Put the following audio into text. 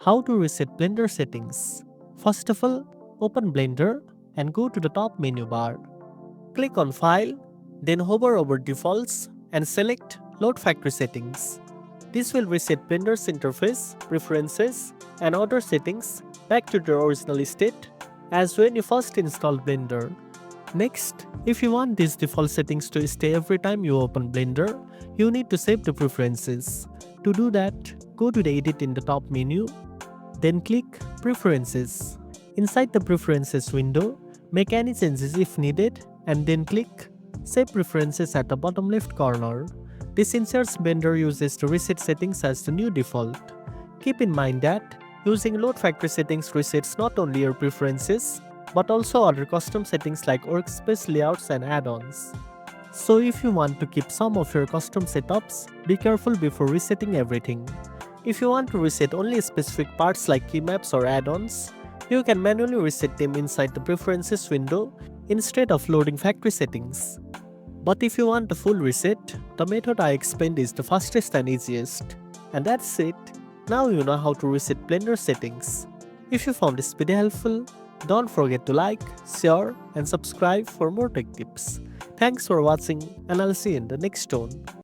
How to reset Blender settings? First of all, open Blender and go to the top menu bar. Click on File, then hover over Defaults and select Load Factory Settings. This will reset Blender's interface, preferences, and other settings back to their original state as when you first installed Blender. Next, if you want these default settings to stay every time you open Blender, you need to save the preferences. To do that, go to the Edit in the top menu, then click Preferences. Inside the Preferences window, make any changes if needed and then click Save Preferences at the bottom left corner. This ensures Blender uses the reset settings as the new default. Keep in mind that using Load Factory settings resets not only your preferences but also other custom settings like Workspace layouts and add-ons. So if you want to keep some of your custom setups, be careful before resetting everything. If you want to reset only specific parts like keymaps or add-ons, you can manually reset them inside the Preferences window instead of loading factory settings. But if you want a full reset, the method I explained is the fastest and easiest. And that's it. Now you know how to reset Blender settings. If you found this video helpful, don't forget to like, share, and subscribe for more tech tips. Thanks for watching, and I'll see you in the next one.